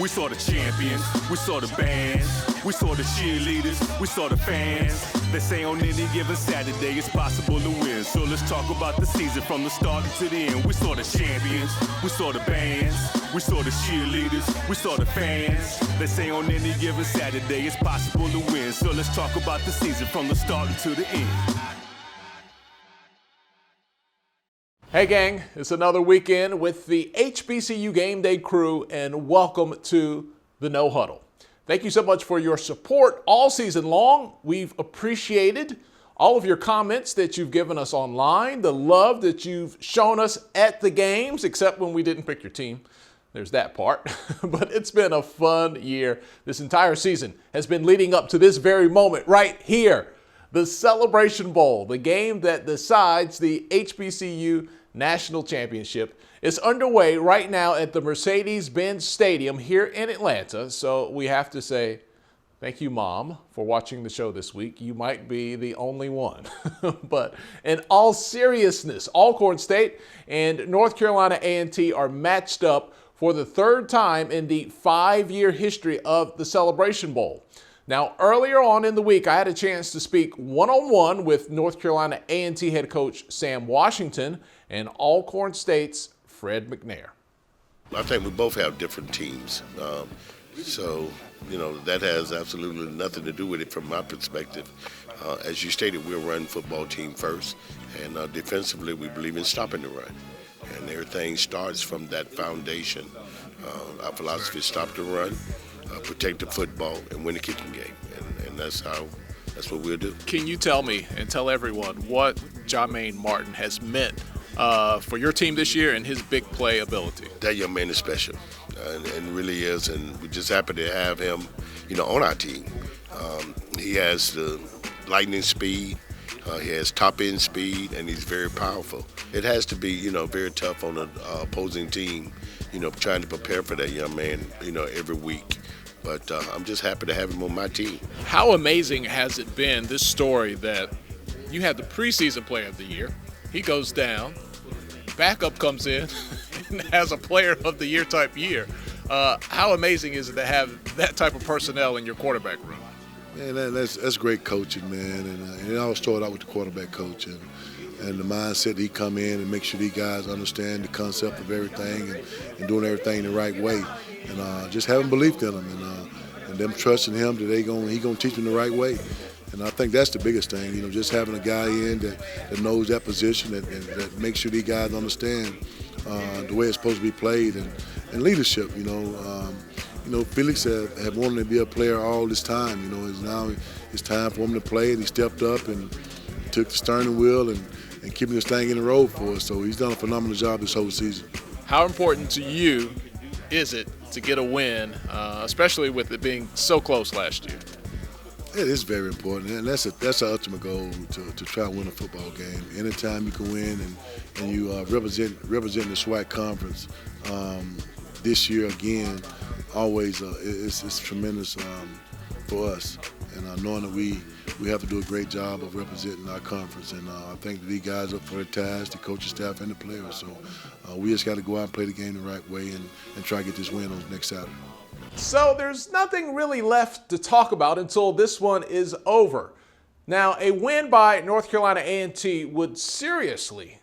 We saw the champions, we saw the bands, we saw the cheerleaders, we saw the fans. They say on any given Saturday it's possible to win. So let's talk about the season from the start to the end. We saw the champions, we saw the bands, we saw the cheerleaders, we saw the fans. They say on any given Saturday it's possible to win. So let's talk about the season from the start to the end. Hey gang, it's another weekend with the HBCU Game Day crew, and welcome to the No Huddle. Thank you so much for your support all season long. We've appreciated all of your comments that you've given us online, the love that you've shown us at the games, except when we didn't pick your team. There's that part. But it's been a fun year. This entire season has been leading up to this very moment right here. The Celebration Bowl, the game that decides the HBCU National Championship, is underway right now at the Mercedes-Benz Stadium here in Atlanta. So we have to say thank you, Mom, for watching the show this week. You might be the only one. But in all seriousness, Alcorn State and North Carolina A&T are matched up for the third time in the 5-year history of the Celebration Bowl. Now, earlier on in the week, I had a chance to speak one-on-one with North Carolina A&T head coach Sam Washington and Alcorn State's Fred McNair. I think we both have different teams. So, that has absolutely nothing to do with it from my perspective. As you stated, we're a run football team first, and defensively we believe in stopping the run. And everything starts from that foundation. Our philosophy is stop the run, protect the football, and win the kicking game. And that's what we'll do. Can you tell me and tell everyone what Jermaine Martin has meant for your team this year and his big play ability? That young man is special, and really is, and we're just happy to have him, on our team. He has the lightning speed, he has top-end speed, and he's very powerful. It has to be, very tough on the opposing team, trying to prepare for that young man, every week. But I'm just happy to have him on my team. How amazing has it been, this story, that you had the preseason player of the year, he goes down, backup comes in, and has a player of the year type year. How amazing is it to have that type of personnel in your quarterback room? Man, that's great coaching, man. And it all started out with the quarterback coach and the mindset that he come in and make sure these guys understand the concept of everything and doing everything the right way. And just having belief in them and them trusting him that he gonna teach them the right way. And I think that's the biggest thing, just having a guy in that knows that position, that makes sure these guys understand the way it's supposed to be played, and leadership. Felix had wanted to be a player all this time. Now it's time for him to play, and he stepped up and took the steering wheel and keeping this thing in the road for us. So he's done a phenomenal job this whole season. How important to you is it to get a win, especially with it being so close last year? It is very important, and that's our ultimate goal, to try to win a football game. Anytime you can win and you represent the SWAC conference this year again, always it's tremendous for us. And knowing that we have to do a great job of representing our conference, and I think that these guys up for the task, the coaching staff and the players. So we just got to go out and play the game the right way and try to get this win on next Saturday. So there's nothing really left to talk about until this one is over. Now, a win by North Carolina A&T would seriously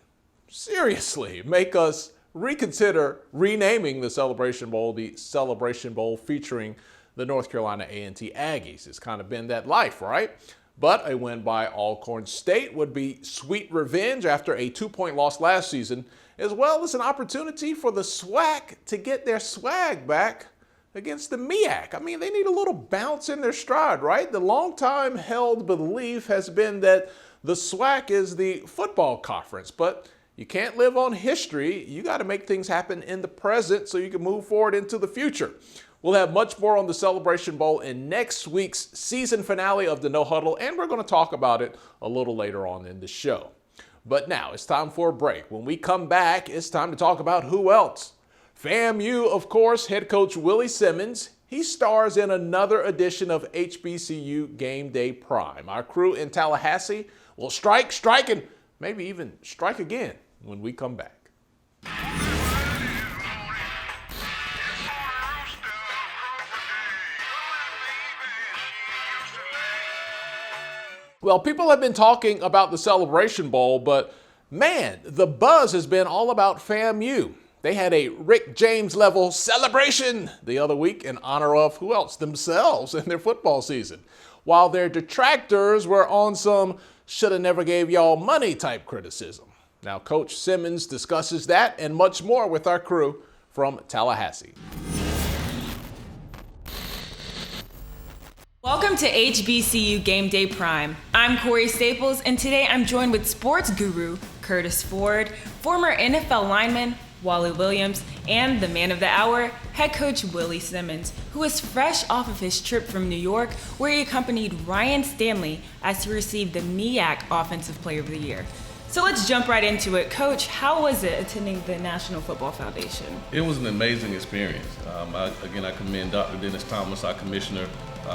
make us reconsider renaming the Celebration Bowl the Celebration Bowl featuring the North Carolina A&T Aggies. It's kind of been that life, right? But a win by Alcorn State would be sweet revenge after a 2-point loss last season, as well as an opportunity for the SWAC to get their swag back against the MEAC. I mean, they need a little bounce in their stride, right? The long-time held belief has been that the SWAC is the football conference, but you can't live on history. You got to make things happen in the present so you can move forward into the future. We'll have much more on the Celebration Bowl in next week's season finale of the No Huddle, and we're going to talk about it a little later on in the show. But now it's time for a break. When we come back, it's time to talk about who else. FAMU, of course, head coach Willie Simmons. He stars in another edition of HBCU Gameday Prime. Our crew in Tallahassee will strike, and maybe even strike again when we come back. Well, people have been talking about the Celebration Bowl, but man, the buzz has been all about FAMU. They had a Rick James level celebration the other week in honor of who else? Themselves in their football season. While their detractors were on some shoulda never gave y'all money type criticism. Now, Coach Simmons discusses that and much more with our crew from Tallahassee. Welcome to HBCU Gameday Prime. I'm Corey Staples, and today I'm joined with sports guru Curtis Ford, former NFL lineman Wally Williams, and the man of the hour, head coach Willie Simmons, who is fresh off of his trip from New York, where he accompanied Ryan Stanley as he received the MEAC Offensive Player of the Year. So let's jump right into it. Coach, how was it attending the National Football Foundation? It was an amazing experience. I commend Dr. Dennis Thomas, our commissioner,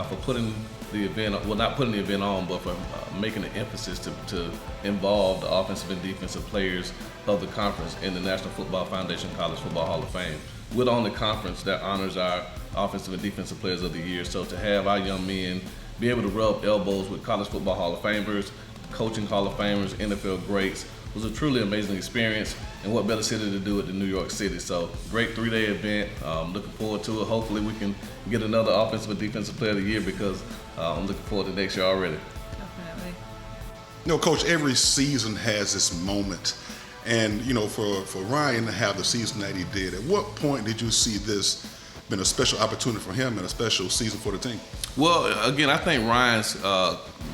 for putting the event, well, not putting the event on, but for making an emphasis to involve the offensive and defensive players of the conference in the National Football Foundation College Football Hall of Fame. We're the only conference that honors our offensive and defensive players of the year. So to have our young men be able to rub elbows with College Football Hall of Famers, coaching Hall of Famers, NFL greats, was a truly amazing experience, and what better city to do it than New York City. So great 3-day event. Looking forward to it. Hopefully we can get another offensive and defensive player of the year, because I'm looking forward to next year already. Definitely. You know, Coach, every season has this moment, and you know, for Ryan to have the season that he did, at what point did you see this been a special opportunity for him and a special season for the team? Well, again, I think Ryan's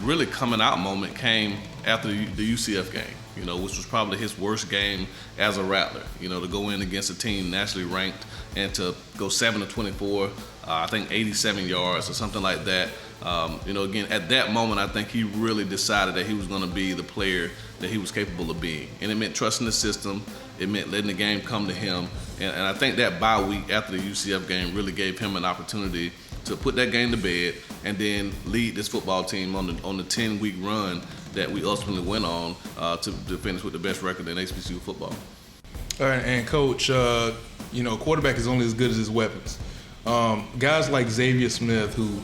really coming out moment came after the UCF game, you know, which was probably his worst game as a Rattler. You know, to go in against a team nationally ranked and to go 7-24, I think 87 yards or something like that. You know, again, at that moment, I think he really decided that he was going to be the player that he was capable of being. And it meant trusting the system. It meant letting the game come to him. And I think that bye week after the UCF game really gave him an opportunity to put that game to bed and then lead this football team on the 10-week run that we ultimately went on to finish with the best record in HBCU football. All right, and Coach, you know, quarterback is only as good as his weapons. Guys like Xavier Smith, who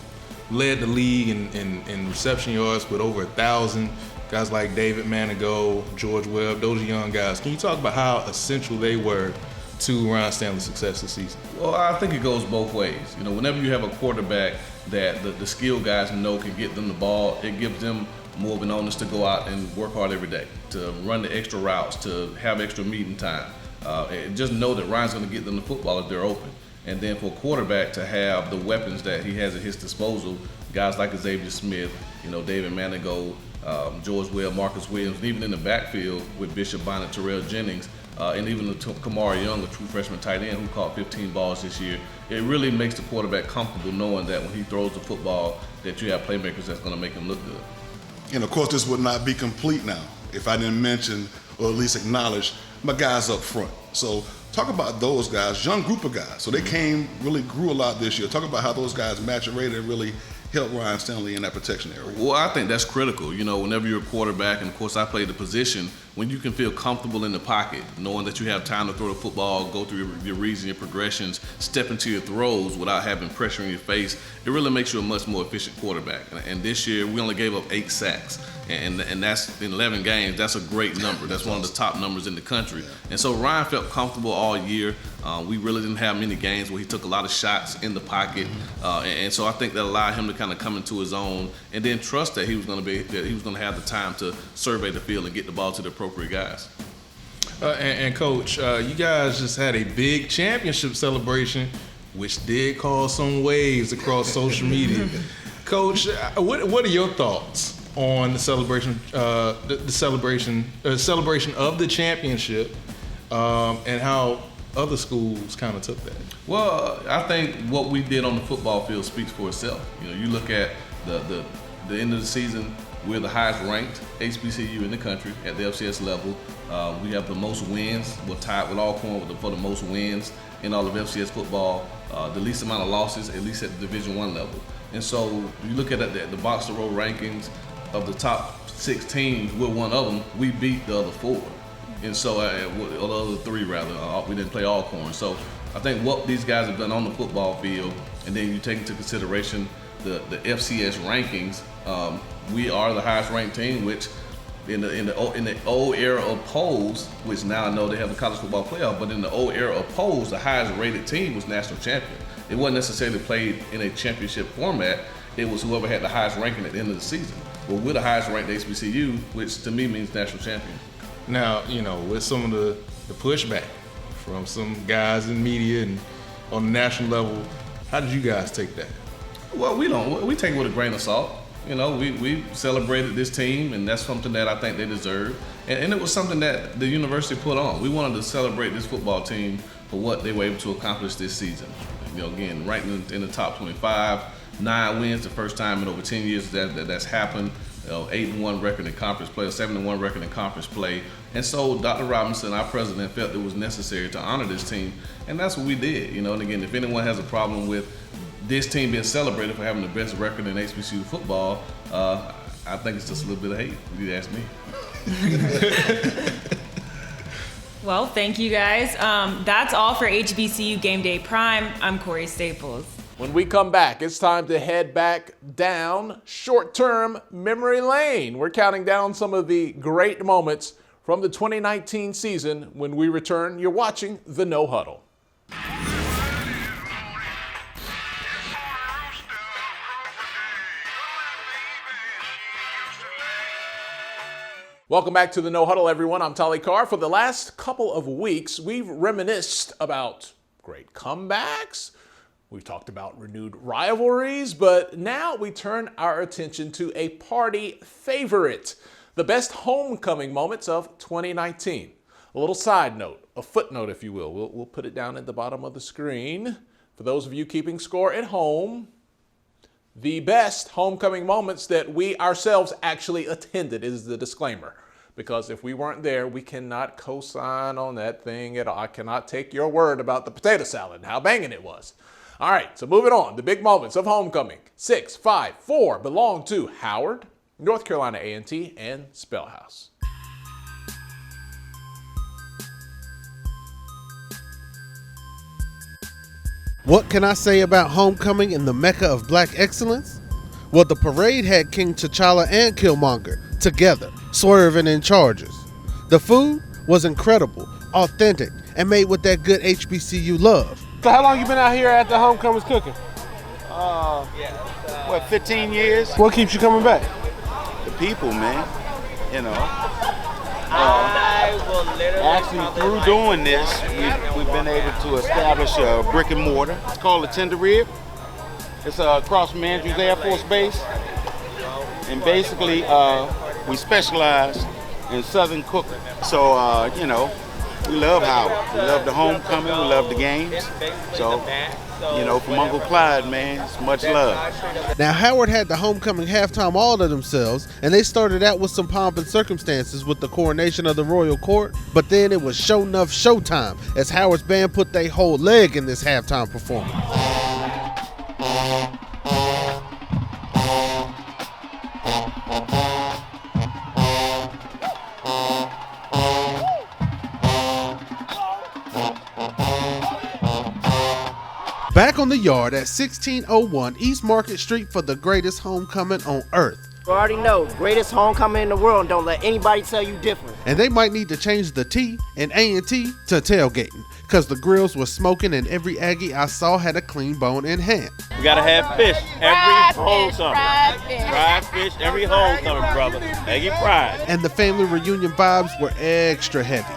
led the league in reception yards with over 1,000. Guys like David Manigault, George Webb, those are young guys. Can you talk about how essential they were to Ryan Stanley's success this season? Well, I think it goes both ways. You know, whenever you have a quarterback that the skilled guys know can get them the ball, it gives them more of an onus to go out and work hard every day, to run the extra routes, to have extra meeting time. And just know that Ryan's going to get them the football if they're open. And then for a quarterback to have the weapons that he has at his disposal, guys like Xavier Smith, you know, David Manigault, George Webb, Marcus Williams, and even in the backfield with Bishop Bonnet, Terrell Jennings, and even Kamara Young, a true freshman tight end who caught 15 balls this year. It really makes the quarterback comfortable knowing that when he throws the football that you have playmakers that's going to make him look good. And of course, this would not be complete now if I didn't mention or at least acknowledge my guys up front. So talk about those guys, young group of guys. So they really grew a lot this year. Talk about how those guys maturated and really helped Ryan Stanley in that protection area. Well, I think that's critical. You know, whenever you're a quarterback, and of course I played the position, when you can feel comfortable in the pocket, knowing that you have time to throw the football, go through your reads and your progressions, step into your throws without having pressure in your face, it really makes you a much more efficient quarterback. And this year, we only gave up 8 sacks. And that's in 11 games. That's a great number. That's one of the top numbers in the country. And so Ryan felt comfortable all year. We really didn't have many games where he took a lot of shots in the pocket. And so I think that allowed him to kind of come into his own and then trust that he was going to have the time to survey the field and get the ball to the appropriate guys. And Coach, you guys just had a big championship celebration, which did cause some waves across social media. Coach, what are your thoughts on the celebration, celebration of the championship, and how other schools kind of took that? Well, I think what we did on the football field speaks for itself. You know, you look at the end of the season, we're the highest ranked HBCU in the country at the FCS level. We have the most wins. We're tied with Alcorn for the most wins in all of FCS football. The least amount of losses, at least at the Division I level. And so you look at the box to row rankings of the top 6 teams, we're one of them. We beat the other 4. And so, the other 3 rather, we didn't play Alcorn. So I think what these guys have done on the football field and then you take into consideration the FCS rankings, we are the highest ranked team, which in the old era of polls, which now I know they have the college football playoff, but in the old era of polls, the highest rated team was national champion. It wasn't necessarily played in a championship format. It was whoever had the highest ranking at the end of the season. Well, we're the highest ranked HBCU, which to me means national champion. Now, with some of the pushback from some guys in media and on the national level, how did you guys take that? Well, we take it with a grain of salt. We celebrated this team, and that's something that I think they deserve. And it was something that the university put on. We wanted to celebrate this football team for what they were able to accomplish this season. Again, right in the top 25, 9 wins, the first time in over 10 years that's happened. 8-1 record in conference play, a 7-1 record in conference play. And so Dr. Robinson, our president, felt it was necessary to honor this team, and that's what we did. And again, if anyone has a problem with this team being celebrated for having the best record in HBCU football, I think it's just a little bit of hate, if you ask me. Well, thank you guys. That's all for HBCU Game Day Prime. I'm Corey Staples. When we come back, it's time to head back down short-term memory lane. We're counting down some of the great moments from the 2019 season. When we return, you're watching the No Huddle. Welcome back to the No Huddle, everyone. I'm Tali Carr. For the last couple of weeks, we've reminisced about great comebacks. We've talked about renewed rivalries, but now we turn our attention to a party favorite, the best homecoming moments of 2019. A little side note, a footnote, if you will. We'll put it down at the bottom of the screen. For those of you keeping score at home, the best homecoming moments that we ourselves actually attended is the disclaimer. Because if we weren't there, we cannot co-sign on that thing at all. I cannot take your word about the potato salad and how banging it was. All right, so moving on. The big moments of homecoming. 6, 5, 4 belong to Howard, North Carolina A&T, and Spellhouse. What can I say about homecoming in the Mecca of Black excellence? Well, the parade had King T'Challa and Killmonger together, swerving in charges. The food was incredible, authentic, and made with that good HBCU love. So how long you been out here at the homecomings cooking? 15 years. What keeps you coming back? The people, man. Actually, through doing this, we've been able to establish a brick and mortar. It's called the Tender Rib. It's across from Andrews Air Force Base. And basically, we specialize in Southern cooking. So, we love Howard. We love the homecoming. We love the games. So, from Uncle Clyde, man, it's much love. Now, Howard had the homecoming halftime all to themselves, and they started out with some pomp and circumstances with the coronation of the royal court, but then it was show enough showtime as Howard's band put their whole leg in this halftime performance. Back on the yard at 1601 East Market Street for the greatest homecoming on earth. You already know, greatest homecoming in the world. Don't let anybody tell you different. And they might need to change the T in A&T to tailgating, because the grills were smoking and every Aggie I saw had a clean bone in hand. We gotta have fish every homecoming. Fried fish every homecoming, brother. Aggie pride. And the family reunion vibes were extra heavy.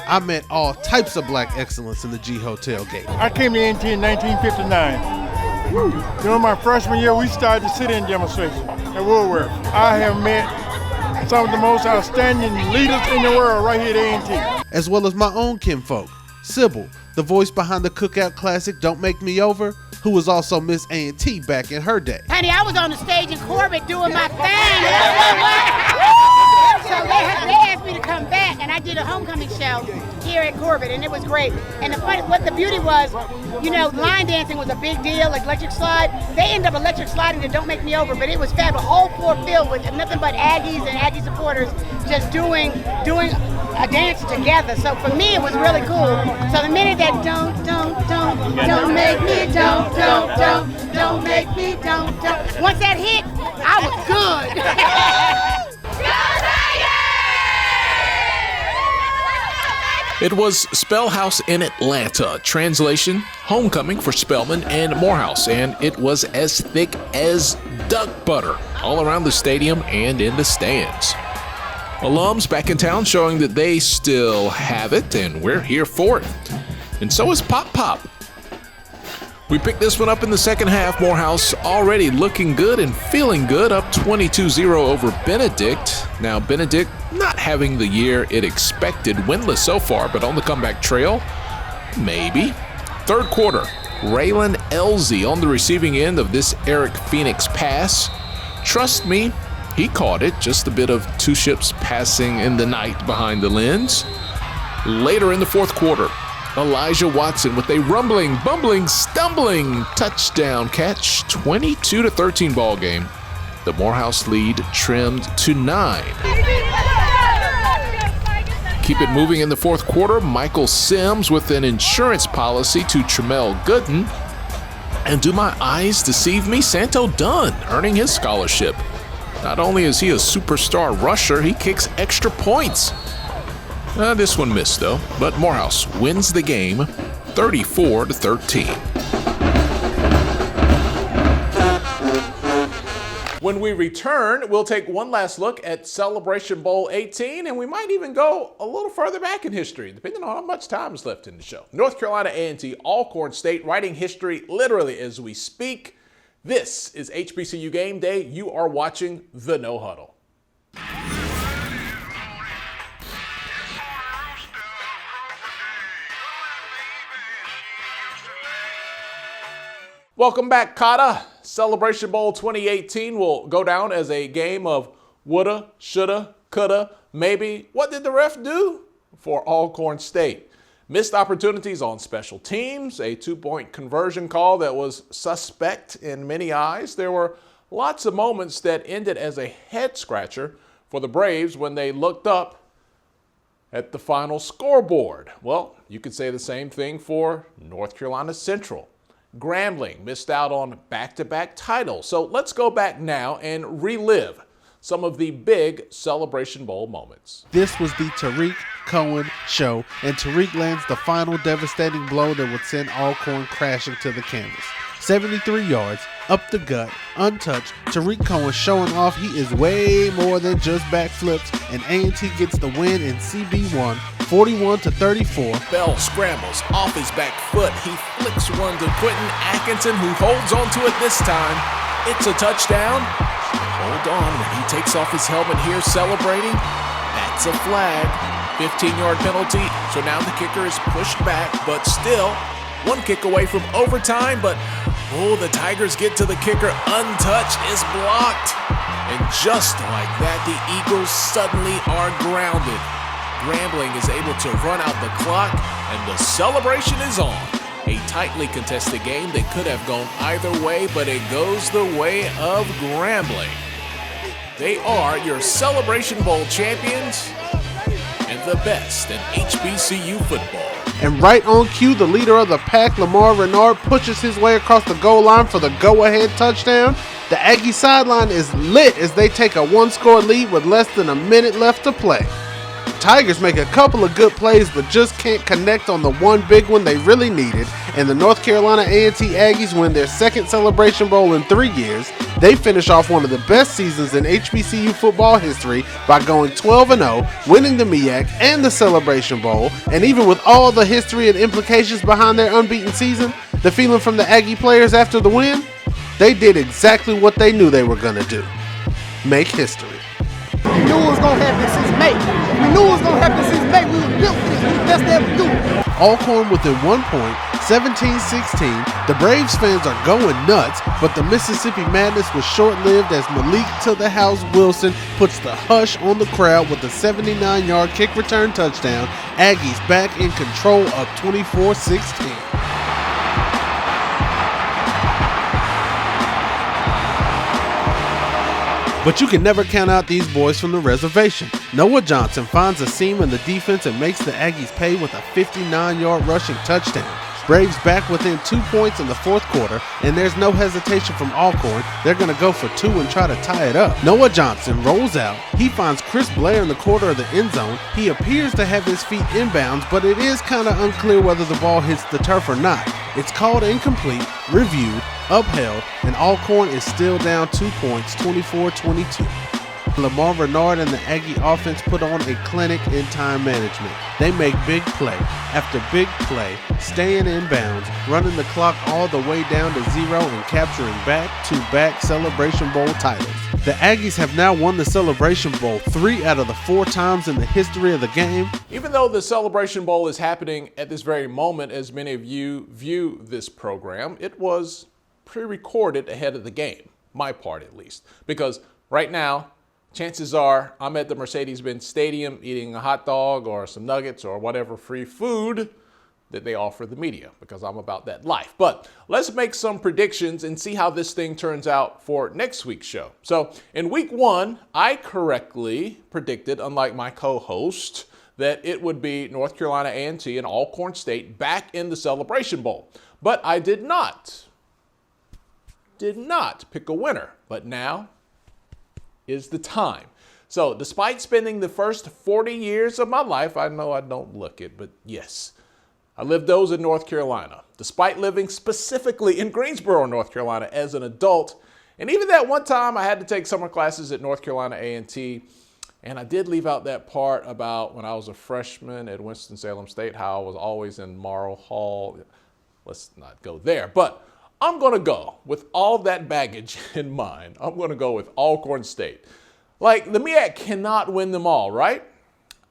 I met all types of black excellence in the G Hotel gate. I came to A&T in 1959. During my freshman year, we started the sit-in demonstration at Woodward. I have met some of the most outstanding leaders in the world right here at A&T. As well as my own kinfolk, Sybil, the voice behind the cookout classic Don't Make Me Over, who was also Miss A&T back in her day. Honey, I was on the stage in Corbett doing my thing. So they asked me to come back, and I did a homecoming show here at Corbett, and it was great. And what the beauty was, line dancing was a big deal, like electric slide. They ended up electric sliding to Don't Make Me Over, but it was fab. The whole floor filled with nothing but Aggies and Aggie supporters just doing a dance together. So for me, it was really cool. So the minute that don't make me don't make me don't. Once that hit, I was good. It was Spellhouse in Atlanta. Translation, homecoming for Spellman and Morehouse, and it was as thick as duck butter all around the stadium and in the stands. Alums back in town showing that they still have it, and we're here for it. And so is Pop Pop. We picked this one up in the second half. Morehouse already looking good and feeling good, up 22-0 over Benedict. Now Benedict not having the year it expected, winless so far, but on the comeback trail, maybe. Third quarter, Raylan Elzy on the receiving end of this Eric Phoenix pass. Trust me, he caught it, just a bit of two ships passing in the night behind the lens. Later in the fourth quarter, Elijah Watson with a rumbling, bumbling, stumbling touchdown catch, 22-13 ball game. The Morehouse lead trimmed to 9. Keep it moving in the fourth quarter. Michael Sims with an insurance policy to Tremel Gooden. And do my eyes deceive me? Santo Dunn earning his scholarship. Not only is he a superstar rusher, he kicks extra points. This one missed though, but Morehouse wins the game 34-13. When we return, we'll take one last look at Celebration Bowl 18, and we might even go a little further back in history, depending on how much time is left in the show. North Carolina A&T, Alcorn State, writing history literally as we speak. This is HBCU Game Day. You are watching the No Huddle. Welcome back, Kata. Celebration Bowl 2018 will go down as a game of woulda, shoulda, coulda, maybe. What did the ref do? For Alcorn State. Missed opportunities on special teams, a 2-point conversion call that was suspect in many eyes. There were lots of moments that ended as a head-scratcher for the Braves when they looked up at the final scoreboard. Well, you could say the same thing for North Carolina Central. Grambling missed out on back-to-back titles. So let's go back now and relive some of the big Celebration Bowl moments. This was the Tariq Cohen show, and Tariq lands the final devastating blow that would send Alcorn crashing to the canvas. 73 yards, up the gut, untouched. Tariq Cohen showing off he is way more than just backflips, and A&T gets the win in CB1, 41-34. Bell scrambles off his back foot. He flicks one to Quentin Atkinson, who holds on to it this time. It's a touchdown. Hold on, when he takes off his helmet here celebrating, that's a flag. 15-yard penalty, so now the kicker is pushed back, but still one kick away from overtime, but the Tigers get to the kicker untouched, is blocked. And just like that, the Eagles suddenly are grounded. Grambling is able to run out the clock, and the celebration is on. A tightly contested game that could have gone either way, but it goes the way of Grambling. They are your Celebration Bowl champions and the best in HBCU football. And right on cue, the leader of the pack, Lamar Renard, pushes his way across the goal line for the go-ahead touchdown. The Aggie sideline is lit as they take a one-score lead with less than a minute left to play. Tigers make a couple of good plays, but just can't connect on the one big one they really needed, and the North Carolina A&T Aggies win their second Celebration Bowl in 3 years. They finish off one of the best seasons in HBCU football history by going 12-0, winning the MEAC and the Celebration Bowl, and even with all the history and implications behind their unbeaten season, the feeling from the Aggie players after the win, they did exactly what they knew they were going to do: make history. We knew it was going to happen since May. We knew it was going to happen since May. We were built for this. We were the best to ever do it. Alcorn within 1 point, 17-16. The Braves fans are going nuts, but the Mississippi Madness was short-lived as Malik to the house Wilson puts the hush on the crowd with a 79-yard kick return touchdown. Aggies back in control, up 24-16. But you can never count out these boys from the reservation. Noah Johnson finds a seam in the defense and makes the Aggies pay with a 59-yard rushing touchdown. Braves back within 2 points in the fourth quarter, and there's no hesitation from Alcorn. They're going to go for 2 and try to tie it up. Noah Johnson rolls out. He finds Chris Blair in the corner of the end zone. He appears to have his feet inbounds, but it is kind of unclear whether the ball hits the turf or not. It's called incomplete, reviewed, upheld, and Alcorn is still down 2 points, 24-22. Lamar Renard and the Aggie offense put on a clinic in time management. They make big play after big play, staying in bounds, running the clock all the way down to 0 and capturing back-to-back Celebration Bowl titles. The Aggies have now won the Celebration Bowl 3 out of the 4 times in the history of the game. Even though the Celebration Bowl is happening at this very moment, as many of you view this program, it was pre-recorded ahead of the game, my part at least, because right now, chances are I'm at the Mercedes-Benz Stadium eating a hot dog or some nuggets or whatever free food that they offer the media, because I'm about that life. But let's make some predictions and see how this thing turns out for next week's show. So in week 1, I correctly predicted, unlike my co-host, that it would be North Carolina A&T and Alcorn State back in the Celebration Bowl. But I did not pick a winner. But now is the time. So despite spending the first 40 years of my life, I know I don't look it, but yes, I lived those in North Carolina, despite living specifically in Greensboro, North Carolina as an adult. And even that one time I had to take summer classes at North Carolina A&T, and I did leave out that part about when I was a freshman at Winston-Salem State, how I was always in Morrow Hall. Let's not go there, but I'm going to go with all that baggage in mind. I'm going to go with Alcorn State. Like, the MEAC cannot win them all, right?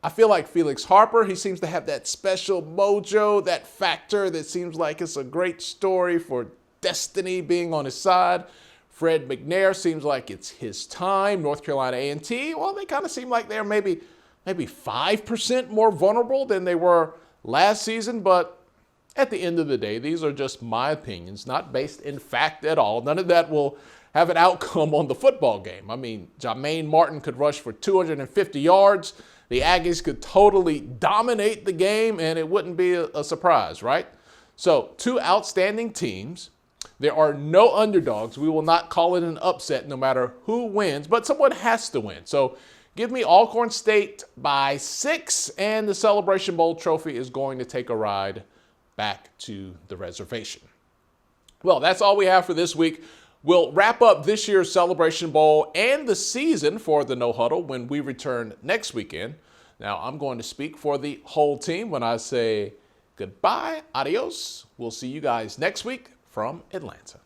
I feel like Felix Harper, he seems to have that special mojo, that factor that seems like it's a great story for destiny being on his side. Fred McNair seems like it's his time. North Carolina A&T, well, they kind of seem like they're maybe 5% more vulnerable than they were last season, but at the end of the day, these are just my opinions, not based in fact at all. None of that will have an outcome on the football game. I mean, Jermaine Martin could rush for 250 yards. The Aggies could totally dominate the game, and it wouldn't be a surprise, right? So, 2 outstanding teams. There are no underdogs. We will not call it an upset no matter who wins, but someone has to win. So, give me Alcorn State by 6, and the Celebration Bowl trophy is going to take a ride back to the reservation. Well, that's all we have for this week. We'll wrap up this year's Celebration Bowl and the season for the No Huddle when we return next weekend. Now, I'm going to speak for the whole team when I say goodbye, adios. We'll see you guys next week from Atlanta.